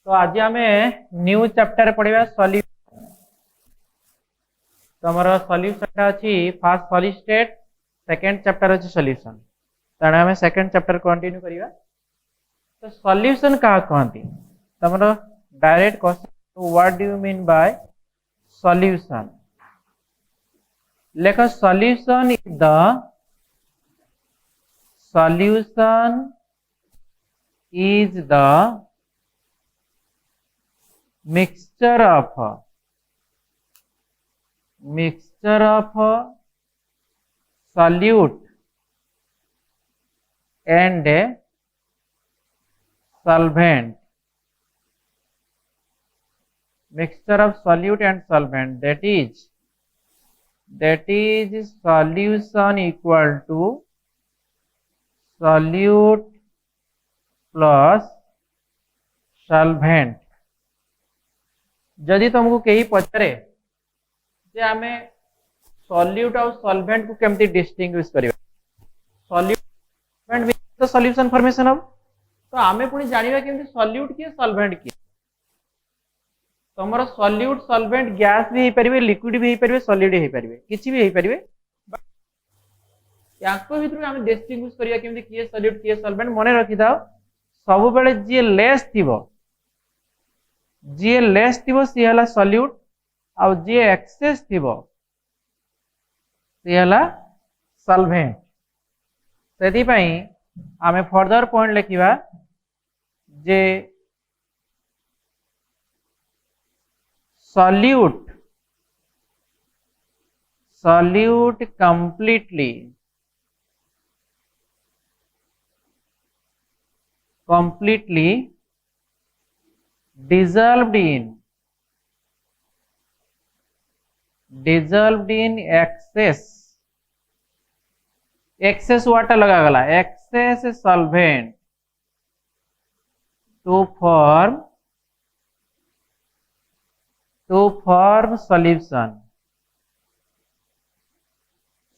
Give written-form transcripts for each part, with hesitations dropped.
तो आज आम न्यू चैप्टर पढ़ा सॉल्यूशन। तुमर सॉल्यूशन अच्छी fast solid state second chapter अच्छी सॉल्यूशन तेणु आम सेकंड चैप्टर कंटिन्यू करिया। तो सॉल्यूशन क्या कहती तुमर direct question what do you mean by solution. लेख solution is the mixture of solute and solvent. Mixture of solute and solvent, that is solution equal to solute plus solvent. जदि तुमको कहीं पचारे जे आमे सॉल्यूट और solvent को केमती distinguish करिवा। Solute means the solution formation of, तो आमे पुनी जानिबा केमती सॉल्यूट की सॉल्वेंट की। तमरो सॉल्यूट सॉल्वेंट गैस भी हे परिबे, लिक्विड भी हे परिबे, सॉलिड हे परिबे, किछि भी हे परिबे। याको भितर आमे डिस्टिंग्विश करिया केमती की सॉल्यूट की सॉल्वेंट मने रखि दाओ। सब बेले जे लेस थिबो सी हला सॉल्यूट और जी एक्सेस थिबो सी हला सॉल्वेंट। सेति पई आमे फर्दर पॉइंट लिखिबा जे solute completely dissolved in excess water लगा गला excess solvent to form solution.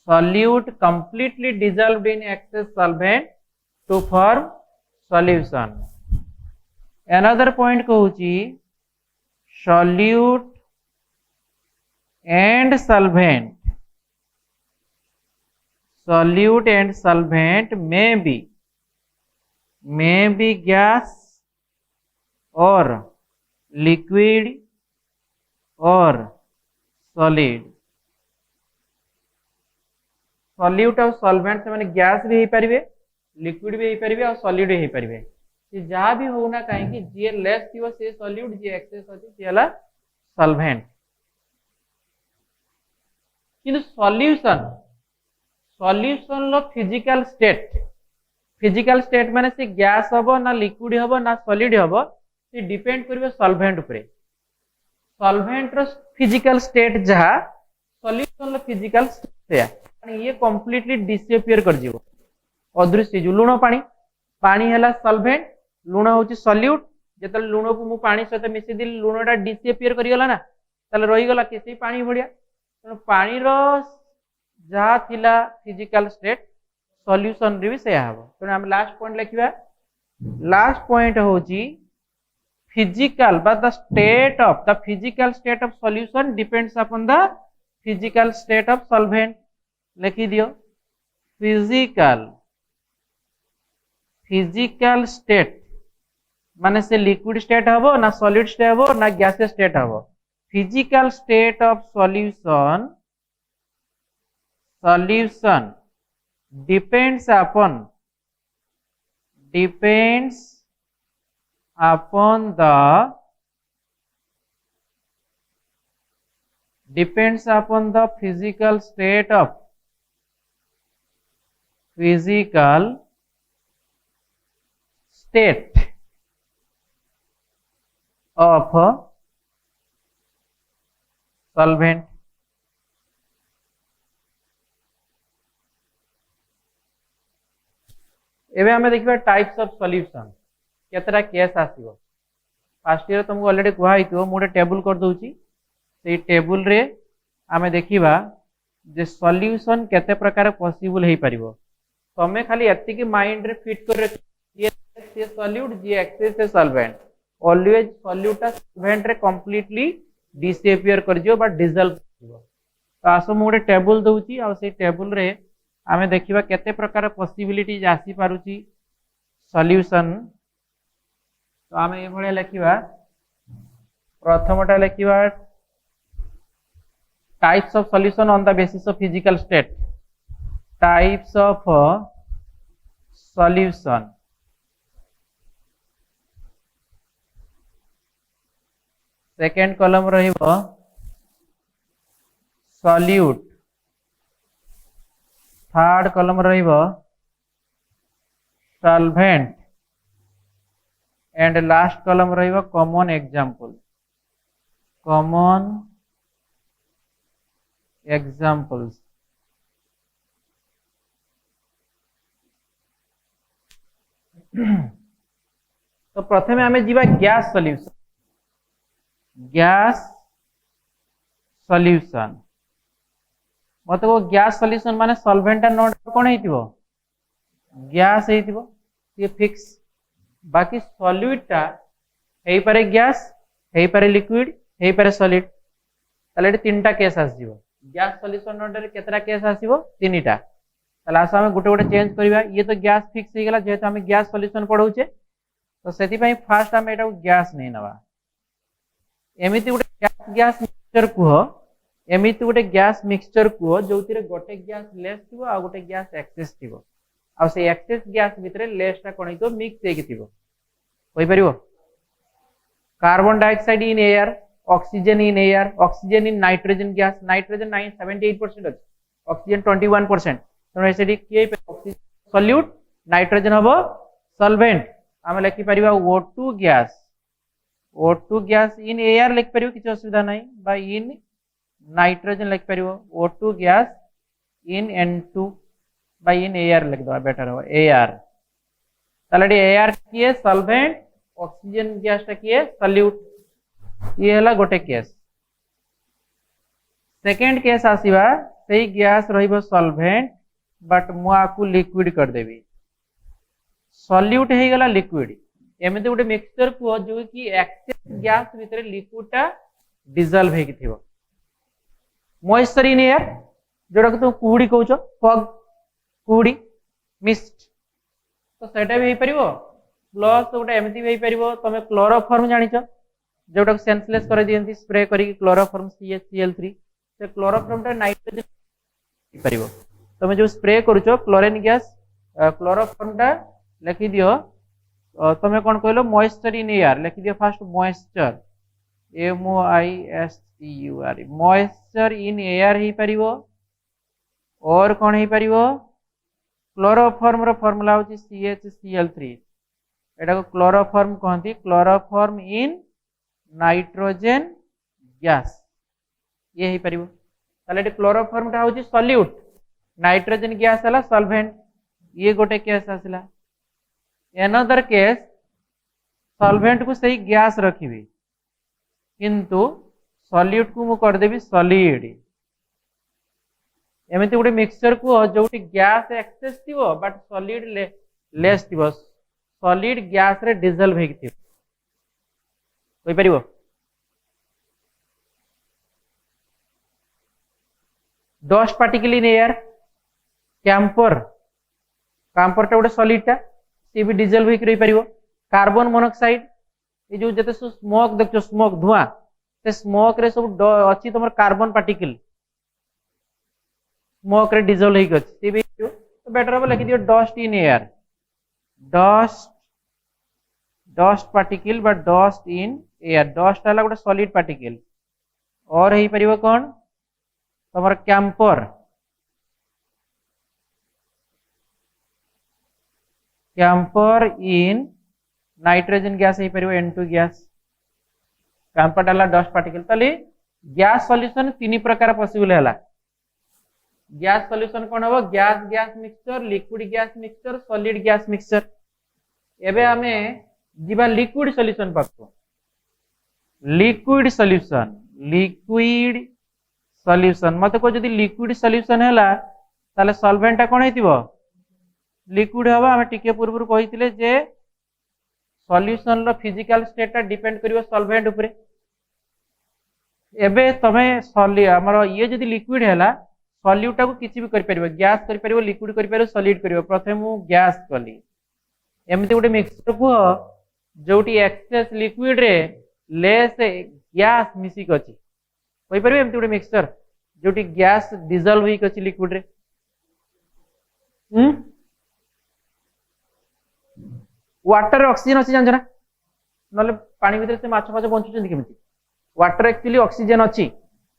Solute completely dissolved in excess solvent to form solution. Another point कहूची solute and solvent may be gas or liquid or solid. solute और solvent से माने gas भी हो पारिबे, liquid भी हो पारिबे और सॉलिड भी हो पारिबे। जहाँ भी होना कहीं जी लेस थी से सॉल्यूट, जी एक्सेस अच्छी सी हला सॉल्वेंट। किंतु सॉल्यूशन लो फिजिकल स्टेट माने से गैस हबो ना लिक्विड हबो ना सॉलिड हबो, से डिपेंड करबे सॉल्वेंट उपरे। सॉल्वेंट रो फिजिकल स्टेट जहाँ सॉल्यूशन लो फिजिकल स्टेट ये कंप्लीटली डिसअपियर कर जीवो, अदृश्य जो लुण पानी है सॉल्वेंट, लुण हूँ सॉल्यूट। जो लुण को मु पानी सहित मिसई देली लुणटा डिसअपियर करिगला ना, ताले रहीगला किसी पानी भड़िया। तेणु पानी जहाँ थिला फिजिकल स्टेट सॉल्यूशन रे भी सेया हबो। तेणु हम लास्ट पॉइंट लिखिबा। लास्ट पॉइंट होची फिजिकल बा the physical state of solution depends upon the physical state of solvent. लिखि दियो फिजिकल स्टेट माने से लिक्विड स्टेट हबो ना सॉलिड स्टेट हबो ना गैसियस स्टेट हबो। Physical state of solution depends upon the physical state of solvent. एबे हमें देखिबा टाइप्स ऑफ सॉल्यूशन केतरा केस आसीबो। फर्स्ट ईयर तुमको ऑलरेडी कुहा हितो, मोटे टेबल कर दोची। से टेबल रे हमें देखिबा जे सॉल्यूशन केते प्रकार पॉसिबल हे परिबो। तमे खाली एति की माइंड रे फिट कर ये सॉल्यूट जी एक्सेस से सॉल्वेंट ऑलवेज सॉल्यूट सॉल्वेंट रे कंप्लीटली डिसअपियर कर दियो बा डिसॉल्व कर दियो। तो आसो मु गोटे टेबल दउची आ से टेबल रे आमे देखिबा केते प्रकार पॉसिबिलिटीज आसी पारुची सॉल्यूशन। तो आमे ए भळे लिखिबा प्रथमटा लिखिबा types of solution on the basis of physical state, types of solution. Second column रहिबो सॉल्यूट, थर्ड कॉलम रहिबो सॉल्वेंट एंड लास्ट कॉलम रहिबो कॉमन एग्जांपल, कॉमन एग्जांपल्स। तो प्रथमे आमे जीवा गैस सॉल्यूशन, गैस सॉल्यूशन मतलब वो गैस सॉल्यूशन माने सॉल्वेंट नोड कोन हेतिबो गैस हेतिबो ये फिक्स। बाकी सॉल्यूट टा हेई पारे गैस, हेई पारे लिक्विड, हेई पारे सॉलिड। ताले एटी तीनटा केस आसीबो। गैस सॉल्यूशन नोड रे केतरा केस आसीबो तीनटा। ताले आसा हम गोटे गोटे चेंज करबा। ये तो गैस फिक्स हे गेला जेहेतु हम गैस सॉल्यूशन पढौचे तो सेति पई फास्ट हम एटा गैस नै नबा। एमिति गोटे गैस गैस मिक्सचर को एमिति गोटे गैस मिक्सचर को जोतिरे गोटे गैस लेस थिबो आ गोटे गैस एक्सेस थिबो आ से एक्सेस गैस भितरे लेस टा कोन हितो मिक्स हेकि थिबो होई परिबो। Carbon dioxide in air, oxygen in air, oxygen in nitrogen gas, nitrogen 78% अछि, ऑक्सीजन 21%। तो एसिड के ऑक्सीजन सॉल्यूट, नाइट्रोजन हबो सॉल्वेंट। हम लिखि परिबा O2 gas, O2 gas in air लिख परिबो किछ असुविधा नै बा इन नाइट्रोजन लिख परिबो O2 गैस इन N2 बा इन एयर लिख दो बेटर हो एयर। ताले एयर किए सॉल्वेंट, ऑक्सीजन गैस टा किए सॉल्यूट। ये हला गोटे केस। सेकंड केस आसीबा सेही गैस रहिबो सॉल्वेंट बट मु आकु लिक्विड कर देबी, सॉल्यूट हे गेला लिक्विड। एमिते गोटे मिक्सचर को जो कि एक्सेस गैस भितरे लिक्विड टा डिसॉल्व हे कि थिबो। मॉइस्चर इन एयर जोडा को तुम कुहुडी कहउछो, फॉग कुहुडी मिस्ट तो सेटा भी हे परिबो। प्लस गोटे एमिति भी हे परिबो तमे क्लोरोफॉर्म जानिछो जोडा को सेंसलेस कर दियंती स्प्रे करी क्लोरोफॉर्म CH_Cl3 से क्लोरोफॉर्म टा नाइट्रोजन हे परिबो। तमे जो स्प्रे करूछो क्लोरीन गैस क्लोरोफॉर्म टा लिखि दियो। तमे कोन कहलो मॉइस्चर इन एयर लिखि दियो first moisture MOISTUR moisture in air ही परिबो। और कोन ही परिबो क्लोरोफॉर्म रो फार्मूला होची CH_Cl3 एटा को क्लोरोफॉर्म कहंती, क्लोरोफॉर्म इन नाइट्रोजन गैस ये ही परिबो। ताले क्लोरोफॉर्म टा होची सॉल्यूट, नाइट्रोजन गैस हला सॉल्वेंट। ये गोटे केस आसिला। एनदर केस सॉल्वेंट को सही गैस रखिबी किंतु सॉल्यूट को मु कर देबी सॉलिड। एमिति गोटे मिक्सचर को जोटी गैस एक्सेस थिबो बट सॉलिड लेस थिबो, सॉलिड गैस रे डिसॉल्व हेकि थिबो होई परिबो। Dust particle in air, camphor, camphor टा गोटे सॉलिड टा सी भी डिसॉल्व हेकि रही परिबो। कार्बन मोनोऑक्साइड ये जो जते स्मोक देखो स्मोक धुआं से स्मोक रे सब अछि तमर कार्बन पार्टिकल स्मोक रे डिसॉल्व हेकि अछि सी भी तो बेटर हो लिखि दियो dust in air, dust dust particle बा डस्ट इन एयर। डस्ट हला गोटे सॉलिड पार्टिकल और हेई परिबो कोन तमर camphor, camphor in nitrogen gas हे परिबो N2 गैस। कैंपर डाला डस्ट पार्टिकल। तले गैस सॉल्यूशन तीन प्रकार पॉसिबल हैला। गैस सॉल्यूशन कोन हो gas gas mixture, liquid gas mixture, solid gas mixture. एबे हमें जीवा लिक्विड सॉल्यूशन पाखो। लिक्विड सॉल्यूशन, लिक्विड सॉल्यूशन मते को जदी लिक्विड सॉल्यूशन हैला ताले सॉल्वेंट कोन हेतिबो लिक्विड हवा। हम टिके पूर्व कहिथिले जे सॉल्यूशन रो फिजिकल स्टेट डिपेंड करिवो सॉल्वेंट ऊपर। एबे तमे हमर ये जदी लिक्विड हैला सॉल्यूट को किछि भी करि परिबो, गैस करि परिबो, लिक्विड करि परिबो, सॉलिड करिवो। प्रथमे मु गैस कली एमती गोटे मिक्सचर को जोटी एक्सेस लिक्विड रे लेस गैस मिसिक अछि कोइ परिबो। एमती गोटे मिक्सचर जोटी गैस डिजॉल्व होई अछि लिक्विड रे। वाटर ऑक्सीजन अछि जानजरा नले पानी भीतर से माछ फाछ बंचुचंदी केमिति। वाटर एक्चुअली ऑक्सीजन अछि,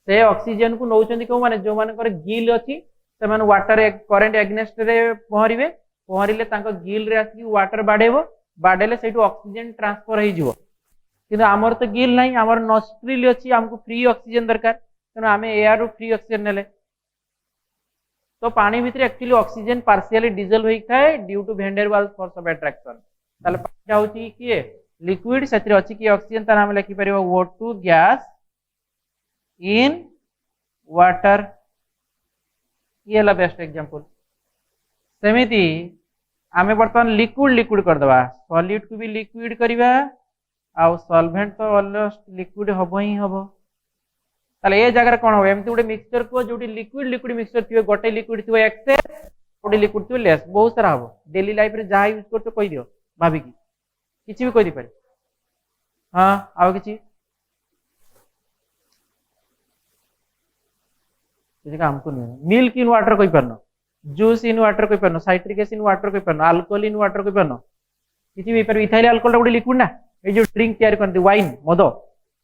से ऑक्सीजन को नौचंदी को माने जो माने कर गिल अछि से माने वाटर करंट एग्नेस्ट रे पहरिबे, पहरिले तांको गिल रे आसी वाटर बाडेबो, बाडेले सेटू ऑक्सीजन ट्रांसफर होई जिवो। किंतु हमर तो गिल नाही, हमर नॉस्ट्रिल अछि, हमको फ्री ऑक्सीजन दरकार, तनो हमें एयर रो फ्री ऑक्सीजन नेले तो पानी भीतर एक्चुअली ऑक्सीजन पार्शियली डिजॉल्व होई थाए due to van der Waals force of attraction. ताले पानी होची कि लिक्विड सेतिर अछि कि ऑक्सीजन तार हम लिखि परिबो O2 गैस इन वाटर। ये ला बेस्ट एग्जांपल। सेमिति आमे बर्तमान लिक्विड लिक्विड कर दबा, सॉलिड को भी लिक्विड करबा आ सॉल्वेंट तो ऑलमोस्ट लिक्विड हबो ही हबो। ताले ए जगह कोन हो एमती गोटे मिक्सचर को जोटी लिक्विड लिक्विड मिक्सचर थिबे, गोटे लिक्विड थिबो एक्सेस, गोटे लिक्विड थिबो लेस, बहुत सारा हबो। डेली लाइफ रे जहा यूज करतो कहि दियो भाभी की किछि भी कहि दि पारे। हां आउ किछि किछि काम को नहीं। मिल्क इन वाटर कहि परनो, जूस इन वाटर कहि परनो, साइट्रिक एसिड इन वाटर कहि परनो, अल्कोहल इन वाटर कहि परनो, किछि भी पर। इथाइल अल्कोहल गोटे लिक्विड ना, ए जो ड्रिंक तयार करते वाइन मद,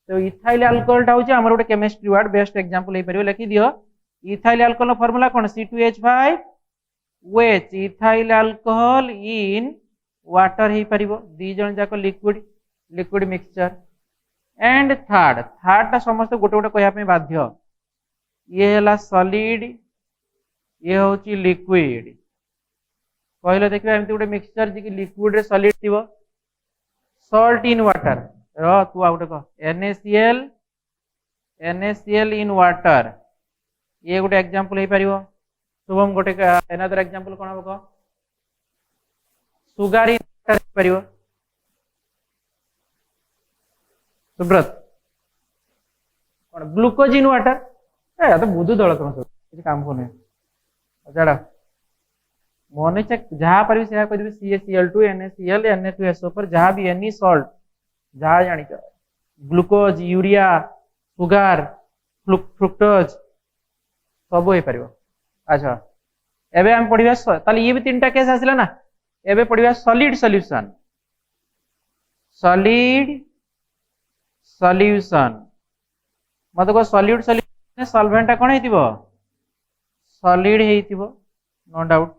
तो इथाइल अल्कोहल टा होची हमर गोटे केमिस्ट्री वर्ड बेस्ट एग्जांपल हे परिबो। लिखि दियो इथाइल अल्कोहल नो फार्मूला कोन C2H5 OH। Ethyl alcohol in water हे परिबो, दी जन जाको liquid liquid mixture. And third टा समस्त गोटे गोटे कहया पे बाध्य। ये हला सॉलिड, ये होची लिक्विड। कहले देखबे एमती गोटे मिक्सचर जे कि लिक्विड रे सॉलिड थिबो। सॉल्ट इन वाटर रो तू आउट को NaCl इन वाटर, ये गोटे एग्जांपल हे परिबो। शुभम गोटे अनदर एग्जांपल कोन हबो, सुगर इन वाटर हे परिबो। सुब्रत कोन ग्लूकोज इन वाटर, ए तो बुद्धू दळ तुम सब किछ काम कोने जाडा मोने चेक जहां पर भी सेहा कह देबे CaCl2 NaCl Na2SO पर जहां भी एनी सॉल्ट जहां जानी छ ग्लूकोज, यूरिया, सुगर, फ्रुक्टोज सब हो परिबो। अच्छा एबे हम पढिबा ताले ये भी तीनटा केस आसिला ना। एबे पढिबा सॉलिड सॉल्यूशन। सॉलिड सॉल्यूशन मतलब को सॉलिड सॉल्यूशन सॉल्वेंट कोन हेतिबो, सॉलिड हेतिबो नो डाउट।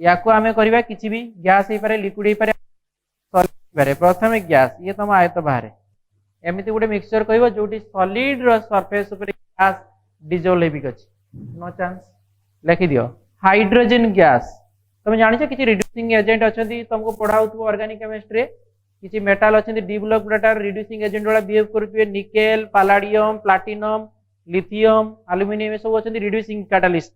याको आमे करबा किछि भी गैस हे पारे, लिक्विड हे पारे, सॉलिड हे पारे। प्रथमे गैस, ये तम आयत बाहर एमिति गोटे मिक्सचर कहबो जोटी सॉलिड रो सरफेस ऊपर गैस डिजॉल्व हेबि गछ, नो चांस। लिखि दियो हाइड्रोजन गैस। तुम जानि छ किछि रिड्यूसिंग एजेंट अछंती, तुमको पढाउतबो ऑर्गेनिक केमिस्ट्री किछि मेटल अछंती डेवलप डाटा रिड्यूसिंग एजेंट वाला बिहेव करथुए। Nickel, palladium, platinum, lithium, aluminium सब अछंती रिड्यूसिंग कैटलिस्ट।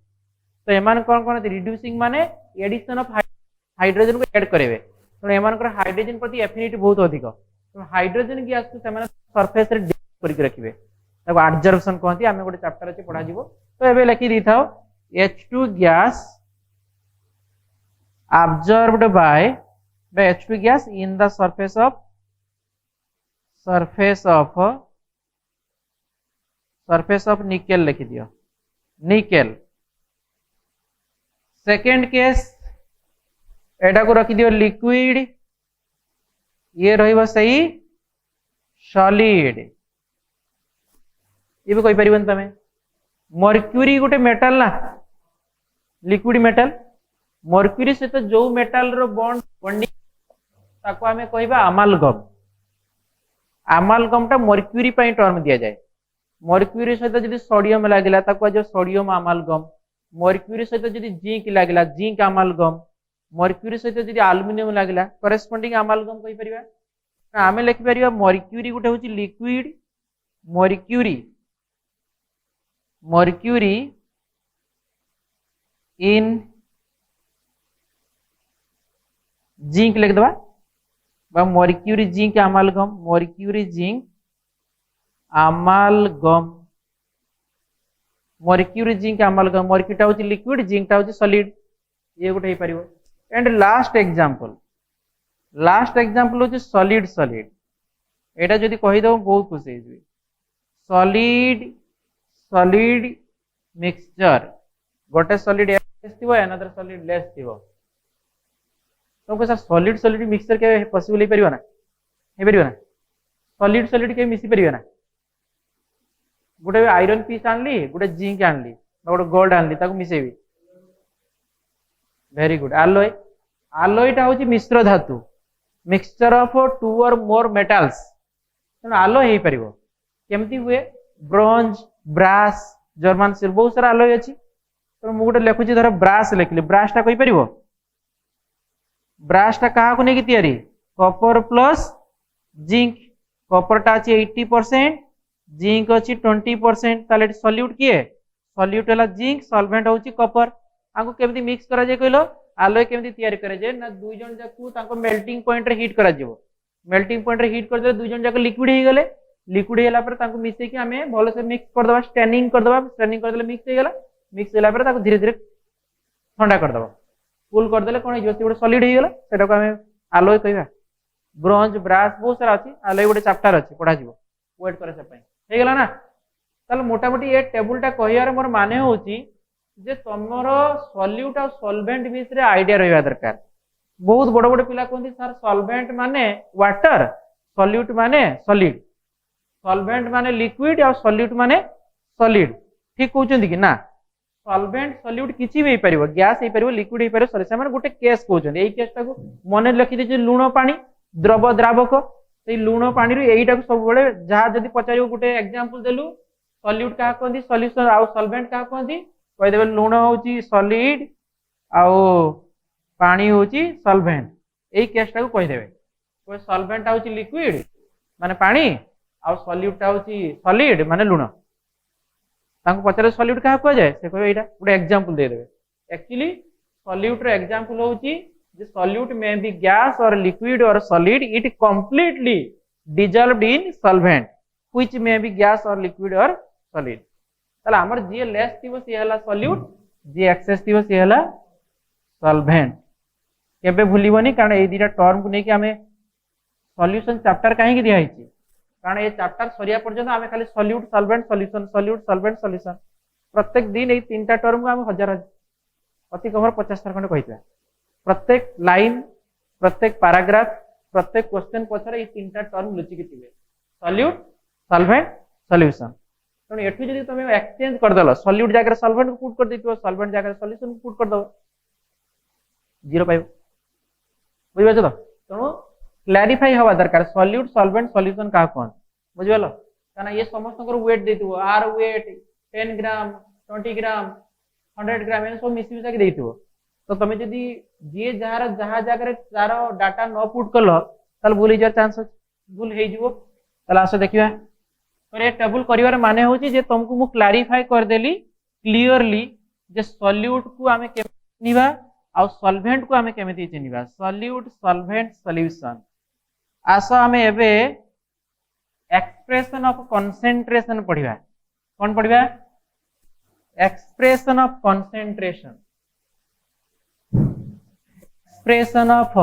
तो एमान कोन कोन रिड्यूसिंग माने एडिशन ऑफ हाइड्रोजन को ऐड करेबे, तो एमान कर हाइड्रोजन प्रति एफिनिटी बहुत अधिक। तो हाइड्रोजन गैस को सेमान सरफेस रे डिप करके रखिबे, ताको एब्जॉर्प्शन कहती। आमे गोटे चैप्टर अछि पढा जिवो। तो एबे लिखि दी थाओ H2 gas absorbed by H2 gas in the surface of nickel लिखि दियो निकेल। सेकेंड केस एटा को रखि दियो लिक्विड, ये रहिबो सही सॉलिड। ये भी कहि परिबन तमे मर्क्यूरी गोटे मेटल ना, लिक्विड मेटल। मर्क्यूरी से तो जो मेटल रो बॉन्डिंग ताको हमें कहबा अमालगम। अमालगम टा मर्क्यूरी पई टर्म दिया जाए। मर्क्यूरी सहित जदि सोडियम लागिला ताको जो सोडियम अमालगम। मर्क्यूरी सहित जदि जिंक लागिला जिंक अमालगम। मर्क्यूरी सहित जदि एल्युमिनियम लागिला करेस्पोंडिंग अमालगम कहि परिबा। आमे लिखि परिबा मर्क्यूरी गोटे होची लिक्विड, मर्क्यूरी इन जिंक लिख दबा बा mercury zinc amalgam, mercury zinc amalgam, mercury zinc amalgam, मर्क्यूटा होची लिक्विड, जिंकटा होची सॉलिड, ये गोटे हे परिबो। एंड लास्ट एग्जांपल होची सॉलिड सॉलिड, एटा जदी कहि दो बहुत खुशी हे जी। सॉलिड सॉलिड मिक्सचर, गोटे सॉलिड लेस थिबो, अनदर सॉलिड लेस थिबो, तुमको सर सॉलिड सॉलिड मिक्सचर के पॉसिबल हे परिबो ना, हे परिबो ना, सॉलिड सॉलिड के मिसी परिबो ना। गोटे आयरन पीस आनली, गोटे जिंक आनली, गोटे गोल्ड आनली, ताको मिसेबी, वेरी गुड। आलोय, आलोयटा होची मिश्र धातु, मिक्सचर ऑफ टू और मोर मेटल्स, तेणु आलोय हे परिबो। केमती हुए? ब्रोंज, ब्रास, जर्मन सिल्वर, बहुत सारा आलोय अछि। तो मु गोटे लिखुची, धर ब्रास लिखली, ब्रासटा कहि परिबो? ब्रासटा कहा को नेकी तयारी? कॉपर प्लस जिंक, कॉपरटा अछि 80%, जिंक अछि 20%, ताले सॉल्यूट किए? सॉल्यूट हला जिंक, सॉल्वेंट होची कॉपर। आको केमती मिक्स करा जे कहलो? आलोय केमती तयारी करे जे ना, दुई जन जाकू ताको मेल्टिंग पॉइंट रे हीट करा जेबो, मेल्टिंग पॉइंट रे हीट कर दे, दुई जन जाक लिक्विड हे गेले, लिक्विड हेला पर ताको मिसे कि हमें भलो से मिक्स कर दबा, स्टेनिंग कर दबा, स्टेनिंग कर देले मिक्स हे गेला, मिक्स होला पर ताको धीरे धीरे ठंडा कर दबा, कूल कर देले कोन जो गोटे सॉलिड हे गेला, सेटा को हमें आलोय कहबा। ब्रोंज, ब्रास बहुत सारा अछि, आलोय गोटे चैप्टर अछि, पढा जिवो, वेट करे से पई हे गेला ना। ताले मोटा मोटी ए टेबुल टा कहियार मोर माने होची जे तमरो सॉल्यूट और सॉल्वेंट बीच रे आईडिया रहबा दरकार। बहुत बड़ बड़ पिला कहती सर सॉल्वेंट माने वाटर, सॉल्यूट माने सॉलिड, सॉल्वेंट माने लिक्विड और सॉल्यूट माने सॉलिड, ठीक कहउछन कि ना? सॉल्वेंट सॉल्यूट किछि भी हे परिबो, गैस हे परिबो, लिक्विड हे परिबो, सॉरी से माने गोटे केस कहउछन। एई केसटा को मने लिखि दे जे लूण पानी, द्रव द्रावक, सेई लूण पानी रे एईटा को सब बळे जहा जदी पचारियो गोटे एग्जांपल देलु, सॉल्यूट का कहंदी सॉल्यूशन, आ सॉल्वेंट का कहंदी कहि देबे लूण होची सॉलिड आउ पानी होची सॉल्वेंट, एई केसटा को कहि देबे। कोइ सॉल्वेंट होची लिक्विड माने पानी, आउ सॉल्यूट होची सॉलिड माने लूण। तांको पचारे सॉल्यूट का कहै जाय, से कहबे एटा गोटे एग्जांपल दे देबे। एक्चुअली सॉल्यूट रो एग्जांपल होची जे सॉल्यूट मे बी गैस और लिक्विड और solid, it completely dissolved in solvent which may be gas और लिक्विड और सॉलिड। ताला हमर जे लेस थिबो से हला सॉल्यूट, जे एक्सेस थिबो से हला सॉल्वेंट। केबे भूलिबोनी, कारण ए दिटा टर्म को नेकी हमें सॉल्यूशन चैप्टर काहे कि दिया हिची, कारण ए चैप्टर सरिया पर्यंत हमें खाली solute solvent solution, solute solvent solution, प्रत्येक दिन ए तीनटा टर्म को हम हजार अति कम 50 थर खंड कहितबा। प्रत्येक लाइन, प्रत्येक पैराग्राफ, प्रत्येक क्वेश्चन पछरे ए तीनटा टर्म लुचिकी थिबे, सॉल्यूट सॉल्वेंट सॉल्यूशन। तेणु एठू जदि तुम एक्सचेंज कर दल, सॉल्यूट जगह सॉल्वेंट को पुट कर देथिबो, सॉल्वेंट जगह सॉल्यूशन को पुट कर दो, जीरो पाइबो, बुझिबा तो? तेणु क्लैरिफाई हवा दरकार सॉल्यूट सॉल्वेंट सॉल्यूशन का कोन, बुझिबलो? काना ये समस्त को वेट देथिबो, आर वेट 10 ग्राम 20 ग्राम 100 ग्राम एन सब मिसी मिसा के देथिबो। तो तुम जदि जे जहार जहा जगह तार डाटा न पुट कल ताल भूल हो चांस भूल हो। ताल आस देखिबा, पर ए टेबल करिवार माने होची जे तुमको मु क्लैरिफाई कर देली क्लियरली जे सॉल्यूट को आमे केमि निबा आ सॉल्वेंट को आमे केमिति चिनिबा, सॉल्यूट सॉल्वेंट सॉल्यूशन। आस आमे एबे एक्सप्रेशन ऑफ कंसंट्रेशन पढ़िबा। कोन पढ़िबा? Expression of concentration, expression of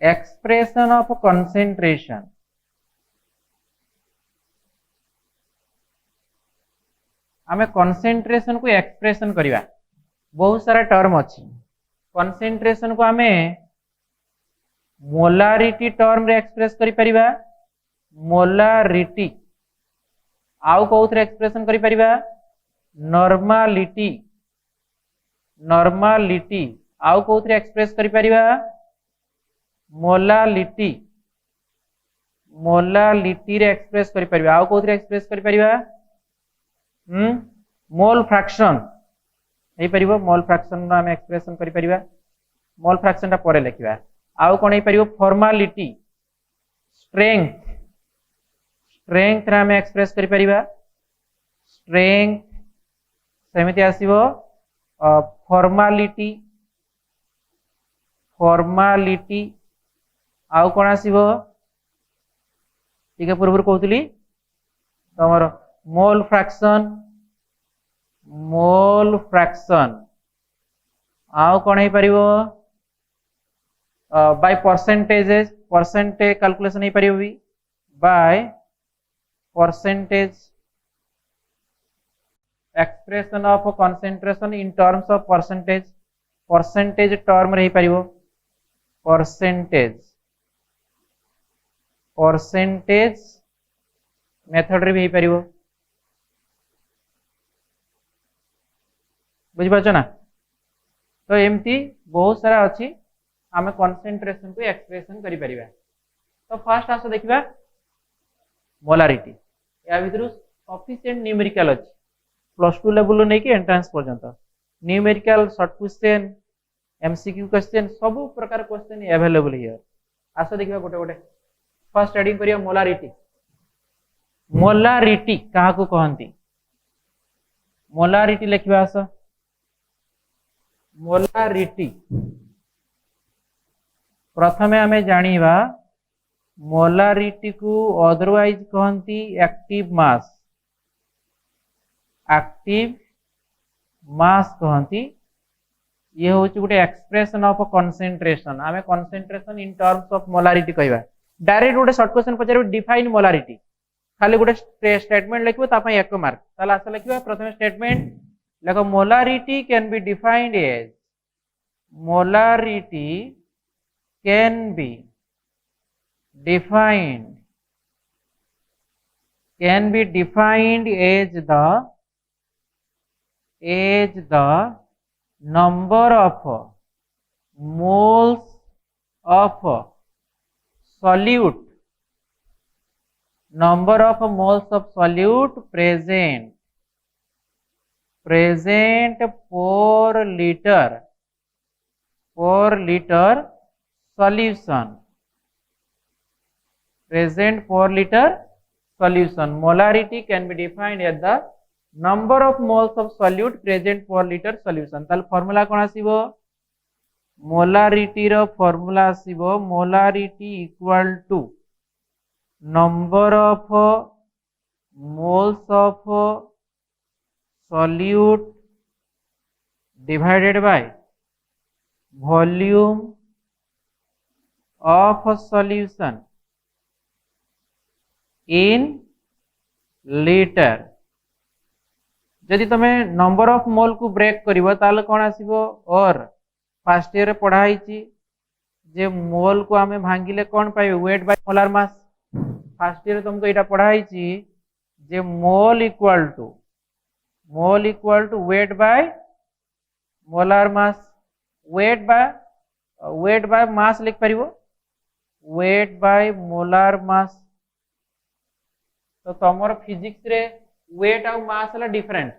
expression of concentration. आमे कंसंट्रेशन को एक्सप्रेशन करिबा। बहुत सारा टर्म अछि। कंसंट्रेशन को आमे मोलारिटी टर्म रे एक्सप्रेस करि परिबा, मोलारिटी। आउ कोउथरे एक्सप्रेशन करि परिबा, नॉर्मालिटी, नॉर्मालिटी। आउ कोउथरे एक्सप्रेस करि परिबा, मोलालिटी, मोलालिटी रे एक्सप्रेस करि परिबा। आउ कोउथरे एक्सप्रेस करि परिबा, मोल फ्रैक्शन हे परिबो, मोल फ्रैक्शन रा हम एक्सप्रेशन करि परिबा। मोल फ्रैक्शन ता परे लिखिबा। आउ कोन हे परिबो, फॉर्मालिटी, स्ट्रेंथ, स्ट्रेंथ रा हम एक्सप्रेस करि परिबा, स्ट्रेंथ। सेमिति आसीबो फॉर्मालिटी, फॉर्मालिटी आउ कौन आसीबो ठीक है पूर्व कहूली तमर मोल फ्रैक्शन आउ कौन हो पारिबो बाय परसेंटेज कैलकुलेशन हो पारिबो भी by percentage expression of concentration in terms of percentage term रही पारिबो परसेंटेज मेथड रे भी हो पारिबो बुझि पाछ ना तो एमती बहुत सारा अछि आमे कंसंट्रेशन को एक्सप्रेशन करि परिबा तो फर्स्ट आस देखिबा मोलारिटी या भितरु सफिशिएंट न्यूमेरिकल अछि +2 लेवल नै कि एंट्रेंस पर्यंत numerical short question MCQ question सब प्रकार क्वेश्चन अवेलेबल हियर आस देखिबा गोटे गोटे फर्स्ट स्टडी करिया मोलारिटी कहा को कहंती मोलारिटी लिखिबा आस मोलारिटी प्रथमे आमे जानिबा मोलारिटी को अदरवाइज कहंती एक्टिव मास कहंती ये हूँ गोटे एक्सप्रेशन ऑफ कंसंट्रेशन आमे concentration in terms of molarity कहबा डायरेक्ट गोटे शॉर्ट क्वेश्चन पचारे डिफाइन मोलारिटी खाली गोटे स्टेटमेंट लिखबो ता पई 1 मार्क ताला आसा लिखबा प्रथम स्टेटमेंट देखो molarity can be defined as molarity can be defined as the number of moles of solute present per liter solution molarity can be defined as the number of moles of solute present per liter solution ताल formula कोन आसीबो molarity रो formula आसीबो molarity equal to number of moles of solute divided by volume of solution in liter जदि तमे number of मोल को break करिवो ताले कोन आसीबो और फर्स्ट ईयर रे पढ़ाई छी जे मोल को आमे भांगिले कोन पाइबे weight by molar mass first year तुमको एटा पढ़ाई छी जे mole equal to weight by molar mass weight by mass लिख परिबो वेट बाय मोलार मास तो तमर फिजिक्स रे वेट और मास हला डिफरेंट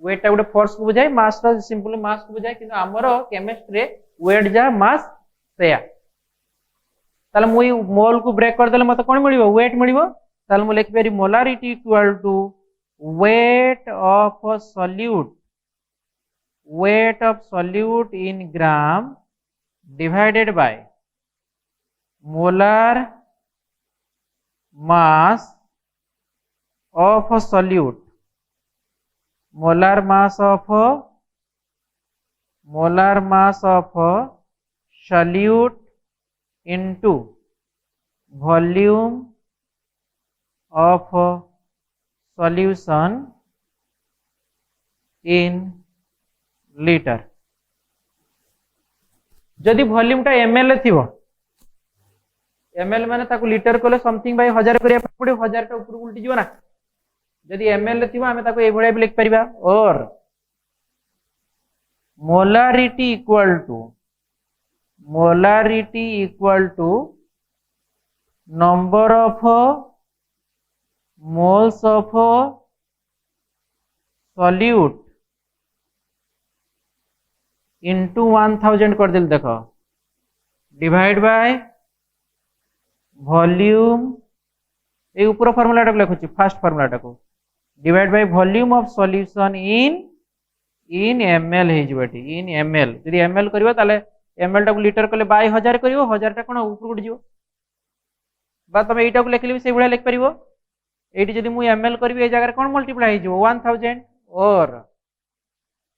वेट टा गोटे फोर्स को बुझाय मास टा सिंपली मास को बुझाय किंतु हमरो केमिस्ट्री रे वेट जा मास सेया ताले मुई मोल को ब्रेक कर देले मते कोन मिलिबो वेट मिलिबो ताले मु लिख पेरी molarity equal to weight of solute in gram divided by molar mass of solute molar mass of solute into volume of solution in liter जदि वॉल्यूम टा ml थिवो ml माने ताको लीटर कोले समथिंग बाय 1000 करिया पड़े 1000 टा ऊपर उल्टी जिवो ना जदि ml थिवो हमें ताको ए भळे भी लिख परिबा और molarity equal to number of moles of solute into 1000 कर दिल देखो डिवाइड बाय वॉल्यूम ए ऊपर फार्मूला टा लिखुची फर्स्ट फार्मूला टा को divide by volume of solution in ml हे जबटी इन ml यदि ml करबा ताले ml टाको लीटर कले बाय 1000 करिवो 1000 टा कोन ऊपर उड़ जिवो बा तुम एटा को लिखले भी से भले लिख परिवो एटी जदी मु ml करबी ए जगह कोन मल्टीप्लाई हो जिवो 1000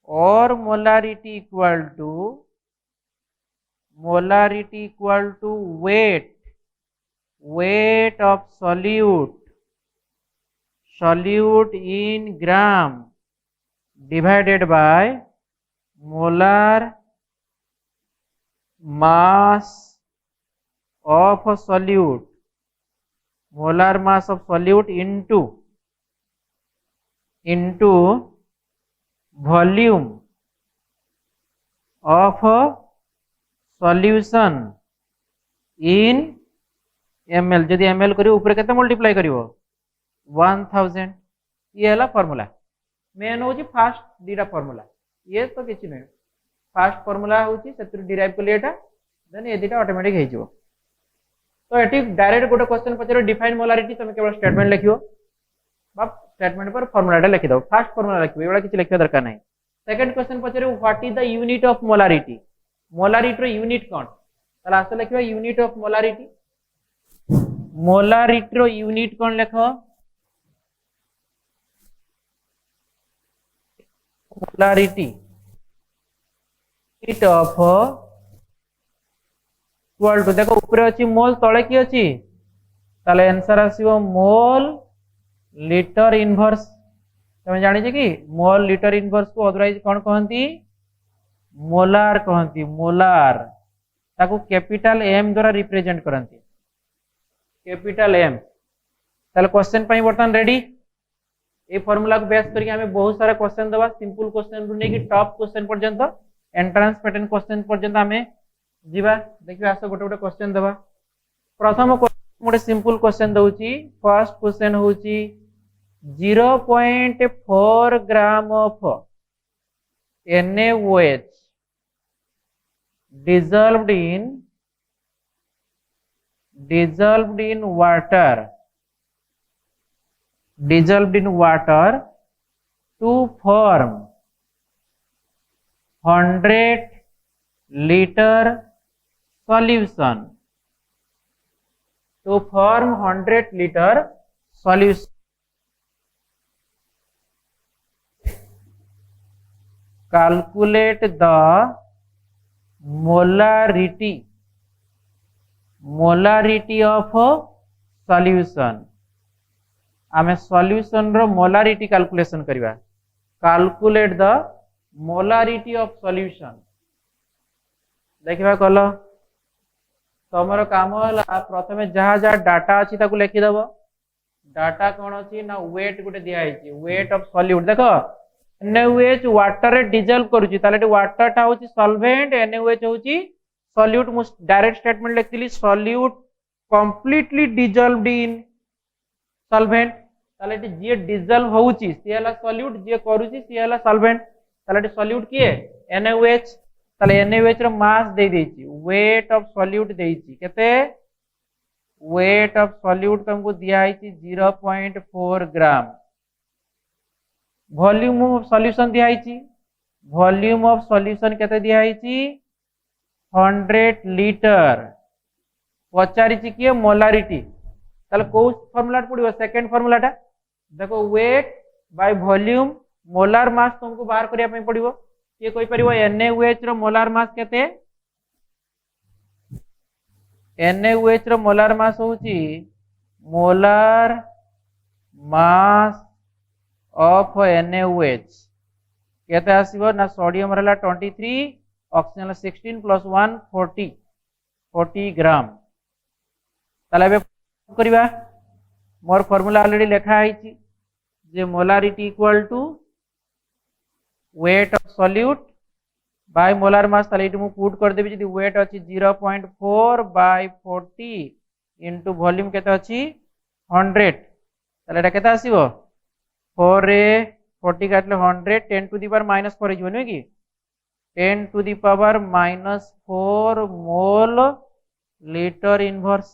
और molarity equal to weight of solute in gram divided by molar mass of solute into volume of solution in ml जदि ml करियो ऊपर केते मल्टीप्लाई करियो 1000 ये हला फार्मूला मेन होची फास्ट दीटा फार्मूला ये तो किछि नै फास्ट फार्मूला होची सेतिर डिराइव करले एटा देन ए दीटा ऑटोमेटिक हे जिवो तो एटी डायरेक्ट गोटे क्वेश्चन पचरो डिफाइन मोलारिटी तुम केवल स्टेटमेंट लिखियो बा स्टेटमेंट पर फार्मूलाटा लिखि दो फास्ट फार्मूला लिखियो एवडा किछि लिखियो दरकार नै सेकंड क्वेश्चन पचरो what is the unit of molarity रो यूनिट कोन तला आसे लिखियो यूनिट ऑफ मोलारिटी रो यूनिट कोन लिखो molarity unit of equal to देखो ऊपर अछि मोल तळे की अछि ताले आंसर आसीबो मोल लीटर इनवर्स तुम जानि जे कि मोल लीटर इनवर्स को अदरवाइज कोन कहंती मोलार कहंती मोलार ताको कैपिटल एम द्वारा रिप्रेजेंट करंती कैपिटल एम ताले क्वेश्चन पई बर्तन रेडी ए फार्मूला को बेस करके हमें बहुत सारा क्वेश्चन दबा सिंपल क्वेश्चन रु नेकी टॉप क्वेश्चन पर्यंत एंट्रेंस पैटर्न क्वेश्चन पर्यंत हमें जीवा देखियो आसो गोटे गोटे क्वेश्चन दबा प्रथम मोटे सिंपल क्वेश्चन दउची फर्स्ट क्वेश्चन होची 0.4 gram of NaOH dissolved in water to form 100 liter solution calculate the molarity of solution आमे solution रो molarity calculation करिवा calculate the molarity of solution देखिबा कलो तमरो काम होला प्रथमे जहा जहा डाटा अछि ताकू लिखि दबो डाटा कोन अछि ना वेट गुटे दिया आइछि वेट ऑफ सॉल्यूट देखो NaOH वाटर रे डिजॉल्व करूची ताले वाटर टा होची सॉल्वेंट NaOH होची सॉल्यूट मु डायरेक्ट स्टेटमेंट लिखतिली solute completely dissolved in solvent ताले जे डिजॉल्व होउची सी हला सॉल्यूट जे करूची सी हला सॉल्वेंट ताले सॉल्यूट किए NaOH ताले NaOH रो मास दे देची वेट ऑफ सॉल्यूट देची केते वेट ऑफ सॉल्यूट तुमको दिया आइची 0.4 ग्राम वॉल्यूम ऑफ सॉल्यूशन दिया आइची वॉल्यूम ऑफ सॉल्यूशन केते दिया आइची 100 लीटर पचारिची किए मोलारिटी ताले को फार्मूला पड़िबो सेकंड फार्मूलाटा देखो weight by volume molar mass तुमको बाहर करिया पई पड़िबो ये कोई परिबो NaOH रो मोलार मास केते NaOH रो मोलार मास होची मोलार मास ऑफ NaOH केते आसीबो ना सोडियम रहला 23 ऑक्सीजन 16 प्लस 1 40 ग्राम ताले बे करिबा मोर फार्मूला ऑलरेडी लिखा आइची जे molarity equal to weight of solute by molar mass ताले इटु मु पुट कर देबी जदी वेट अछि 0.4 बाय 40 इनटू वॉल्यूम केते अछि 100 ताले एटा केते आसीबो 4 रे 40 काटले 100 10 टू द पावर -4 हिजो नै कि 10 to the power -4 mole litre inverse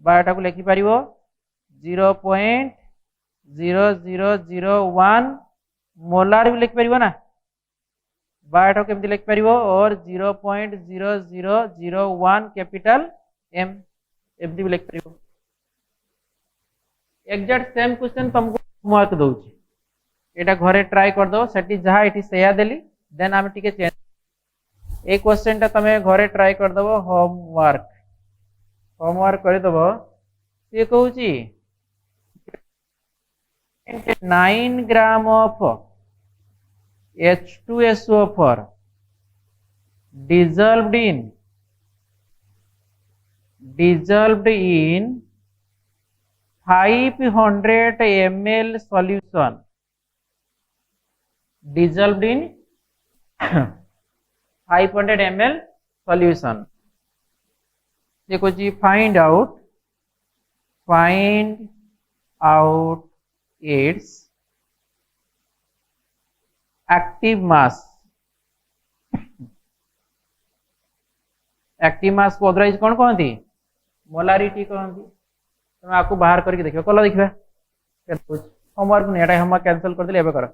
बाटा को लिखि परिबो 0.0001 मोलार भी लिखि परिबो ना बाटा केमती लिख पारिबो और 0.0001 कैपिटल m एमती भी लिख पारिबो। एग्जैक्ट सेम क्वेश्चन तुमको होमवर्क दउची, एटा घरे ट्राई कर दो, सेठी जहा एठी सेया देली देन हम टिके चेंज ए क्वेश्चन ता तमे घरे ट्राई कर दबो। होमवर्क कर दबो। से कहूची 9 gram of H2SO4 dissolved in 500 ml solution, dissolved in 500 ml solution। देखो जी find out its active mass। Active mass को अदरवाइज कौन कहती? मोलारिटी कहती। तुम आपको बाहर करके देखियो, कल देखिए होमवर्क नहीं, एटा हम कैंसिल कर दिले। एबे कर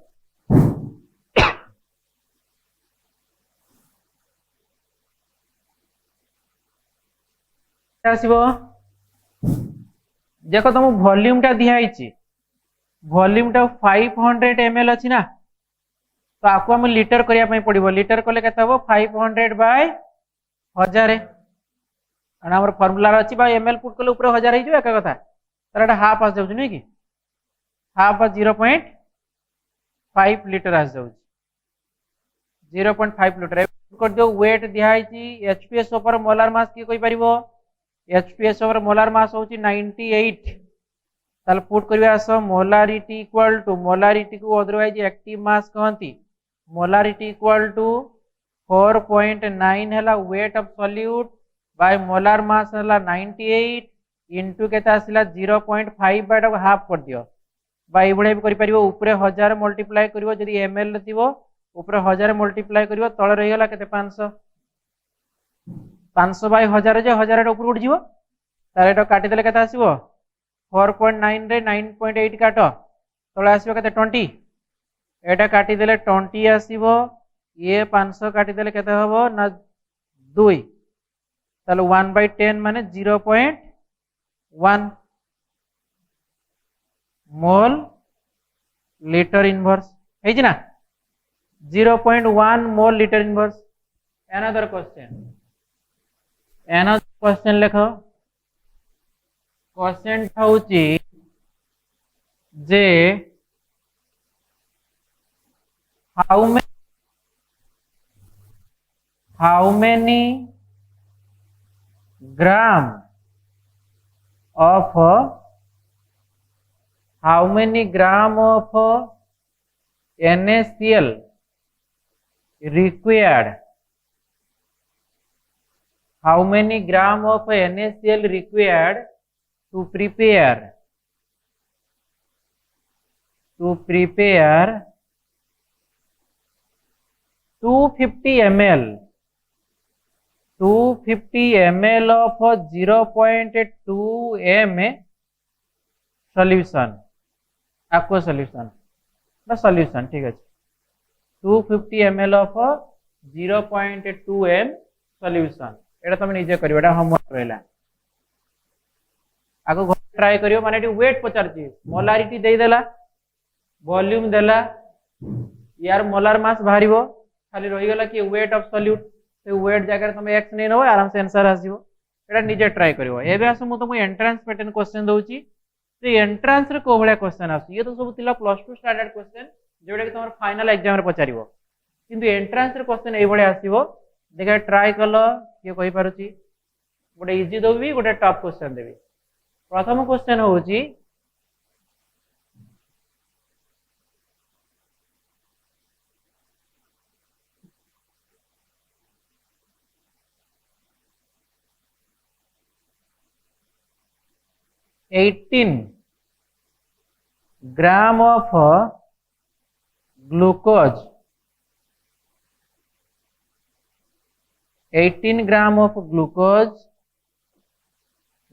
आसीबो। देखो तुम वॉल्यूम टा दिया हिची, वॉल्यूम टा 500 ml अछि ना, तो आपको हम लीटर करिया पई पड़िबो। लीटर कले केते हो 500 बाय 1000 एना हमर फार्मूला अछि बाय ml पुट कले ऊपर 1000 हिजो एका कथा। तर एटा हाफ आस जाउछ नै कि हाफ 0.5 लीटर आस जाउछ। 0.5 लीटर कर दो। वेट दिया हिची H2SO पर मोलार मास की कोइ परिबो? H2SO पर मोलार मास होची 98। ताल पुट करिया आस मोलारिटी इक्वल टू, मोलारिटी को अदरवाइज एक्टिव मास कहंती, मोलारिटी इक्वल टू 4.9 हला weight of solute by molar mass हला 98 इनटू केते आसिला 0.5 बाय हाफ कर दियो। बाय बळे करि परिबो ऊपरे 1000 मल्टीप्लाई करिवो, जदी ml थिबो ऊपरे 1000 मल्टीप्लाई करिवो, तळे रहि गेला केते 500। 500 बाय 1000 जे 1000 ऊपर उठ जिवो, तार एटा काटि देले केते आसीबो 4.9 रे 9.8 काट, तळे आसीबो केते 20। एटा काटि देले 20 आसीबो, ये 500 काटि देले केते हबो ना 2, ताले 1/10 माने 0.1 मोल लीटर इनवर्स है जी ना, 0.1 mole litre inverse. Another question लिखो। क्वेश्चन होची जे how many gram of NaCl required, how many gram of NaCl required to prepare 250 ml of 0.2 m solution, aqua solution ना solution, ठीक है। 250 ml of 0.2 m solution, एटा तुम निजे करियो, एटा homework रहला। आगो घर ट्राई करियो, माने एटी वेट पचारची, मोलारिटी दे देला, वॉल्यूम देला, यार मोलार मास बाहरिबो, खाली रहि गेला कि वेट ऑफ सॉल्यूट, से वेट जगह तुम x नै नबो, आराम से आंसर आसीबो। एटा निजे ट्राई करियो। एबे आसु मु तुम एंट्रेंस पैटर्न क्वेश्चन दउची, तो एंट्रेंस रे को भलिया क्वेश्चन आसु, ये तो सब तिला +2 स्टैंडर्ड क्वेश्चन जेडा कि तुम फाइनल एग्जाम रे पचारिबो, किंतु एंट्रेंस रे क्वेश्चन एई भलिया आसीबो। देखा ट्राई कलो ये कहि पारुची, गोटे इजी देबी, गोटे टफ क्वेश्चन देबी। प्रथम क्वेश्चन होची 18 gram of glucose, 18 gram of glucose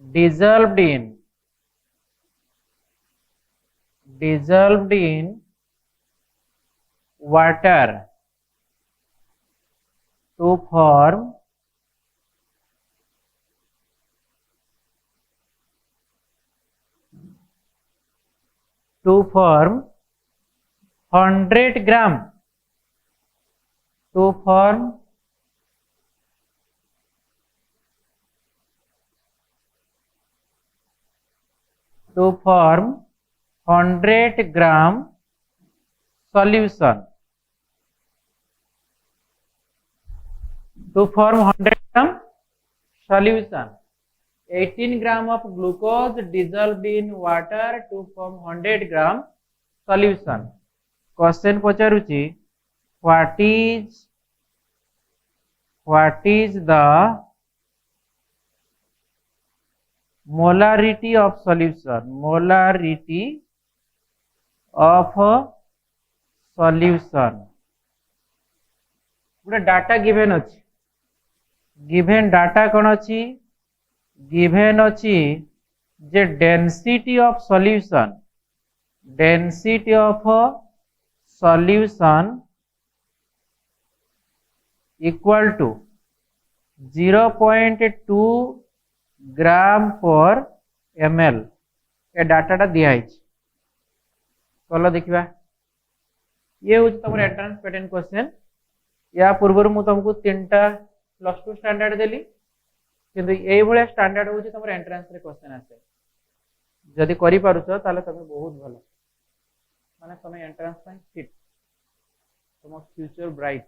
dissolved in water to form to form 100 gram to form 100 gram solution. To form 100 gram solution, 18 gram of glucose dissolved in water to form 100 gram solution. Question पचारुची, what is the molarity of solution? Molarity of solution. गोटे data given अच्छी, given data कौन अच्छी, given अच्छी जे density of solution, density of solution equal to 0.2 gram per ml. ए डाटाटा दिखाई चलो देखा, ये हूँ तुम एंट्रांस पैटर्न क्वेश्चन. या पूर्व मु तुमको 3टा +2 स्टैंडर्ड देली, किंतु एई भलिया स्टैंडर्ड होची तुम एंट्रांस रे क्वेश्चन आसे. जदि करि पारुछ ताले तुम बहुत भलो, माने तुम एंट्रांस पय फिट, तुम फ्यूचर ब्राइट.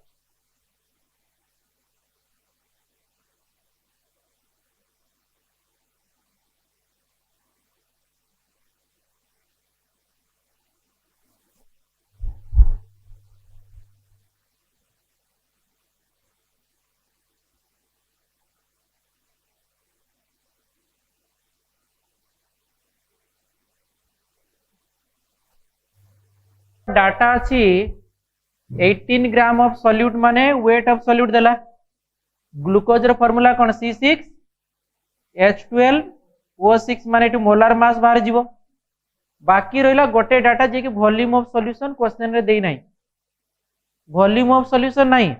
डाटा अच्छी 18 ग्राम ऑफ सॉल्यूट माने वेट ऑफ सॉल्यूट देला. ग्लूकोज रो फार्मूला कोन C6H12O6 माने टू मोलार मास बाहर जीवो. बाकी रहिला गोटे डाटा जे कि वॉल्यूम ऑफ सॉल्यूशन क्वेश्चन रे देई नाही, वॉल्यूम ऑफ सॉल्यूशन नाही,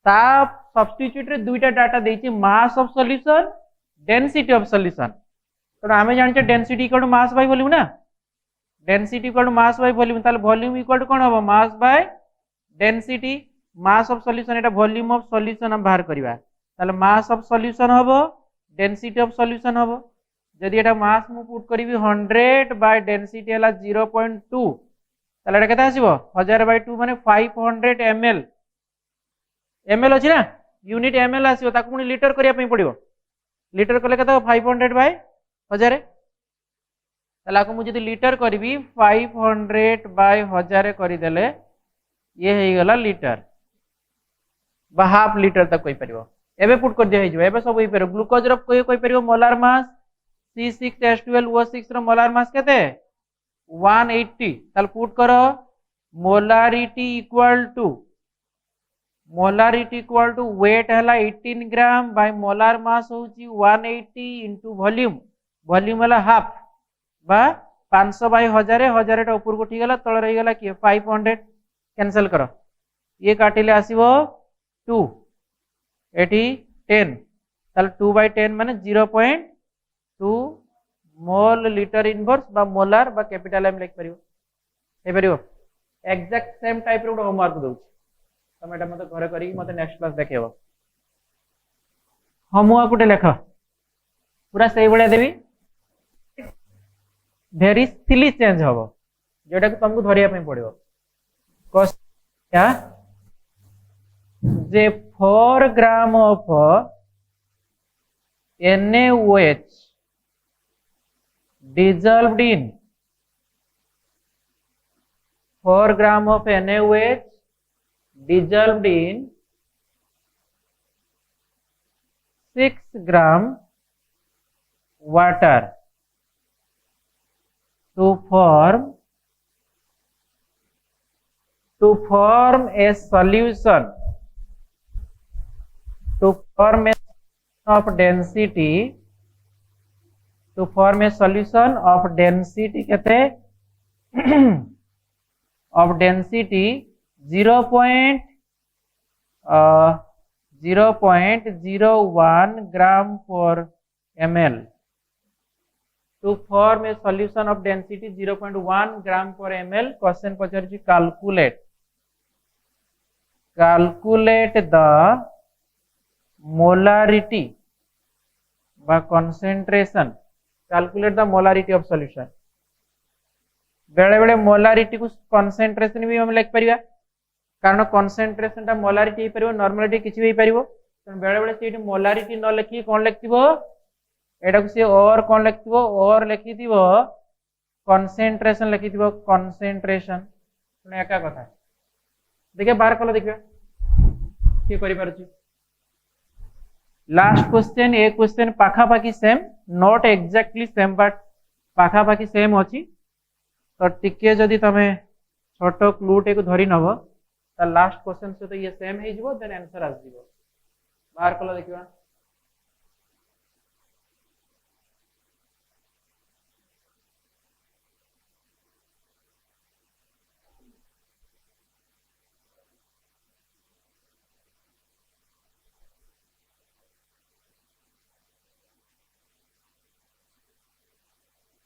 ता सब्स्टिट्यूट रे दुईटा डाटा देइछि, mass of solution, density of solution. तो आमे जानि density equal to mass by volume ना, density equal to mass by volume, ताले वॉल्यूम इक्वल टू कोन होबो, mass by density. Mass of solution एटा वॉल्यूम ऑफ सॉल्यूशन हम बाहर करबा, ताले मास ऑफ सॉल्यूशन होबो, डेंसिटी ऑफ सॉल्यूशन होबो. जदि एटा मास मु पुट करबी 100 बाय डेंसिटी हला 0.2, ताले एटा केता आसीबो 1000/2 माने 500 ml. ml अछि ना, यूनिट ml आसीबो, ताकू पुनी लीटर करिया पई पड़िबो. लीटर कले केता 500/1000. तालाको मु जदि लीटर करबी 500/1000 करि देले ये हे गला लीटर बा हाफ लीटर तक कोइ परिबो. एबे पुट कर दिया हे जो, एबे सब होई परबो. ग्लूकोज रो कोइ परिबो मोलार मास C6H12O6 रो मोलार मास केते 180. ताल पुट करो मोलारिटी इक्वल टू वेट हला 18 ग्राम बाय मोलार मास होची 180 इनटू वॉल्यूम. वॉल्यूम हला हाफ बा 500/1000. 1000 टा ऊपर को ठीक गला, तळ रही गला कि 500. कैंसिल करो, ये काटिले आसीबो 2, एठी 10, ताल 2/10 माने 0.2 मोल लीटर इनवर्स बा मोलार बा कैपिटल एम लिख परियो. हे परियो एग्जैक्ट सेम टाइप रो होमवर्क दउ तमे एटा मते घरे करी मते नेक्स्ट क्लास देखेबो. होमवर्क उटे लेख पूरा सही बळे देबी, भेरी सिली चेंज हम जोटा कि तुमको धरिया पड़ो. जे 4 gram of NaOH dissolved in 4 gram of NaOH dissolved in 6 gram water to form a solution of density कहते of density 0.01 gram per ml. To form a solution of density 0.1 gram per ml, question पचारि calculate the molarity by concentration. Calculate the molarity of solution. बेले बेले molarity को concentration भी हम लिख परिबा, कारण concentration टा molarity हे परिबो, normality किछि भी परिबो। त बेले बेले सेठी मोलारिटी न लिखि कोन लिखथिबो, एटा को से और कोन लिखथिबो, और लिखिथिबो कंसंट्रेशन लिखिथिबो, कंसंट्रेशन। सुने एका कथा देखिए बाहर कलो, देखिए के करि पारछि। लास्ट क्वेश्चन, ए क्वेश्चन पाखा पाखी same, not exactly same but पाखा पाखी सेम अछि। तो टिके जदि तमे छोट क्लूटे को धरी नब त लास्ट क्वेश्चन से तो ये सेम हे जिवो, देन आंसर आस जिवो। बाहर कलो देखिबा।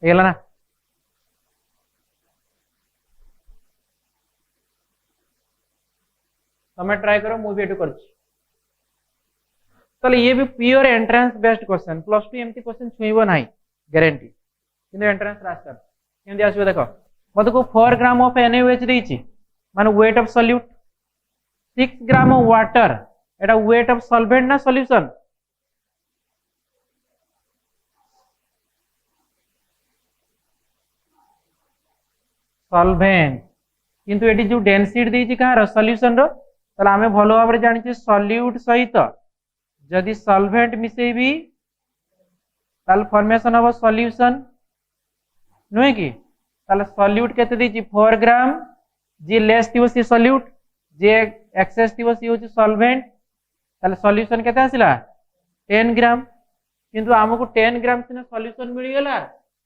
हेला ना तमे ट्राई करो, मु भी एटू करछि। तले ये भी pure entrance based question, plus 2 एमती क्वेश्चन छुईबो नाही गारंटी, किंतु एंट्रेंस रास्ता केमती आसीबो देखो। मते को 4 ग्राम ऑफ NaOH देछि, माने wait of solute, 6 gram of water, Etah weight of solvent ना सॉल्यूशन। सॉल्वेंट, किंतु एटी जो डेंसिटी देछि कहार सॉल्यूशन रो, तले आमे भलो भाबरे जानिछि सॉल्यूट सहित जदि सॉल्वेंट मिसेबी ताल फॉर्मेशन ऑफ सॉल्यूशन नुहे कि, ताल सॉल्यूट केते देछि 4 ग्राम, जे लेस थिबो सी सॉल्यूट, जे एक्सेस थिबो सी होछि सॉल्वेंट, ताल सॉल्यूशन केते आसिला 10 ग्राम। किंतु हमकु 10 ग्राम सिना सॉल्यूशन मिली गेला,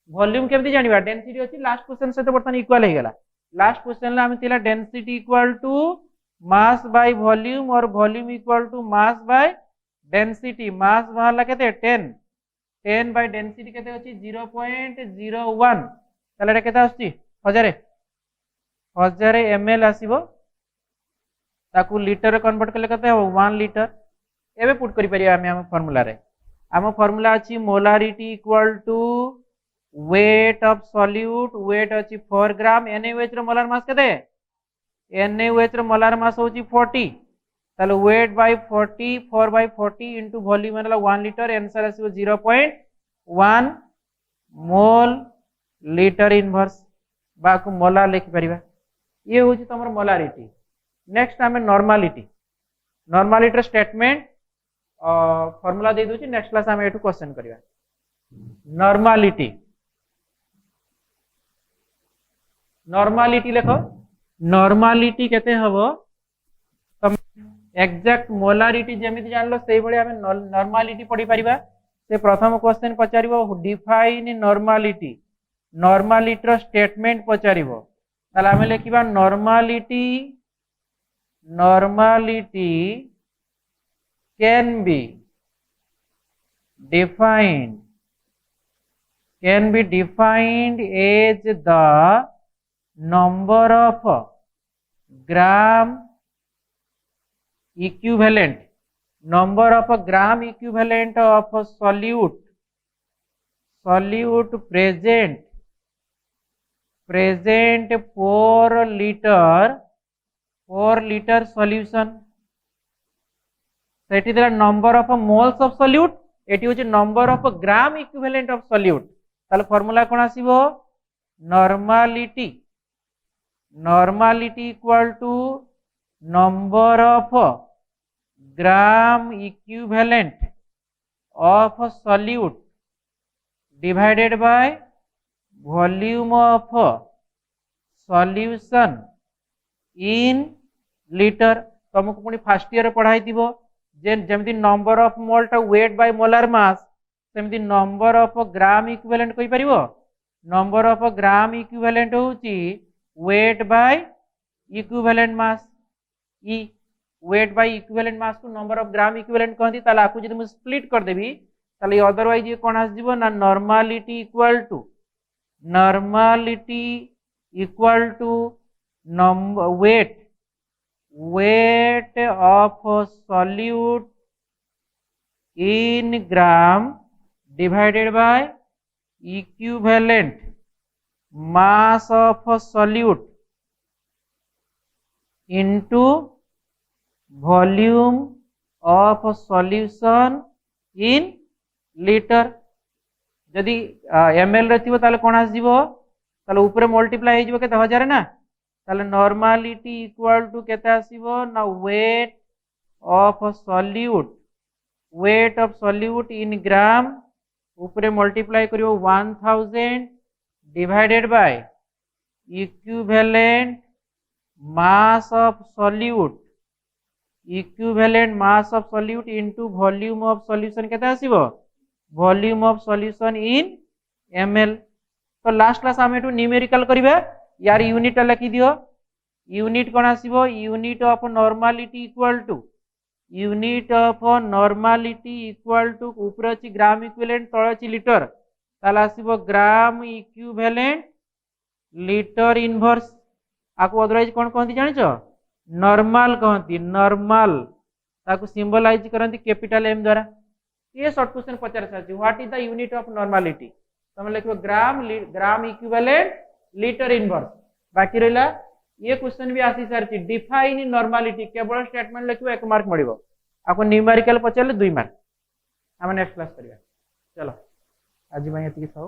वॉल्यूम केमती जानिबा, डेंसिटी अछि लास्ट क्वेश्चन से तो बर्तन इक्वल हे गेला। लास्ट क्वेश्चन ला हम तिला density equal to mass by volume और volume equal to mass by density. Mass बाहरला केते 10, 10 बाय डेंसिटी केते अछि 0.01, ताले एटा केते आछि 1000 ml आसीबो, ताकू लीटर रे कन्वर्ट करले केते हो 1 लीटर। एबे पुट करि परिया हम फार्मूला रे, हम फार्मूला अछि molarity equal to weight of solute, weight अछि 4 ग्राम, NaOH रो मोलार मास केते, NaOH रो मोलार मास होची 40, ताले weight by 40, 4 by 40 into volume मनला 1 लीटर, आंसर आसीबो 0.1 मोल लीटर इनवर्स बाकू मोलार लिखि परिबा। ये होची तमर मोलारिटी। नेक्स्ट हमें नॉर्मालिटी, नॉर्मालिटी स्टेटमेंट फार्मूला दे दोची, नेक्स्ट क्लास हम एटू क्वेश्चन करिबा। नॉर्मालिटी, नॉर्मालिटी लिखो, नॉर्मालिटी केते हबो, तम एग्जैक्ट मोलारिटी जेमिति जानलो सेही भली हमें नॉर्मालिटी पढी परिबा। से प्रथम क्वेश्चन पचारिबो डिफाइन नॉर्मालिटी, नॉर्मालिटी रो स्टेटमेंट पचारिबो, ताले हमें लिखिबा normality, normality can be defined, can be defined as the number of gram equivalent, number of gram equivalent of solute, solute present per liter solution। सेठी देला number of moles of solute, एटी होची number of gram equivalent of solute. ताले formula कोन आसीबो, normality, normality equal to number of gram equivalent of solute divided by volume of solution in litre. तुमको पुणी first year पढ़ाई दिबो जे जेमति number of mole टा वेट बाय मोलार मास, सेमति number of gram equivalent कहि परिबो, नंबर ऑफ ग्राम इक्विवेलेंट होची weight by equivalent mass ई। वेट बाय इक्विवेलेंट मास को नंबर ऑफ ग्राम इक्विवेलेंट कहती ताले आकु जदि मु स्प्लिट कर देबी ताले अदरवाइज ये कोन आसीबो ना normality equal to number weight of solute in gram divided by equivalent mass of solute into volume of solution in liter जदि ml रे थिबो ताले कोन आसीबो ताले ऊपर मल्टीप्लाई हेजिबो केते 1000 ना ताले नॉर्मलिटी इक्वल टू केते आसीबो ना weight of solute in ग्राम ऊपर मल्टीप्लाई करियो 1000 divided by equivalent mass of solute into volume of solution केते आसीबो volume of solution in ml। तो लास्ट क्लास हम एटू न्यूमेरिकल करिवे यार यूनिट लिखि दियो यूनिट कोन आसीबो unit of normality equal to ऊपर अछि ग्राम इक्विवेलेंट तळ अछि लीटर ताला आसीबो ग्राम इक्विवेलेंट लीटर इनवर्स आकु अदरवाइज कोन कहंती जानिचो नॉर्मल कहंती नॉर्मल ताकु सिंबलाइज करंती कैपिटल एम द्वारा। ये शॉर्ट क्वेश्चन पचार साथी what is the unit of normality तुम लिखो ग्राम इक्विवेलेंट लीटर इनवर्स। बाकी रहिला ये क्वेश्चन भी आसी सारची डिफाइन नॉर्मलिटी केवल स्टेटमेंट लिखो 1 मार्क मिलिबो आपको न्यूमेरिकल पचारले 2 मार्क हम नेक्स्ट क्लास करिया। चलो आज मैं एतिकी थाओ।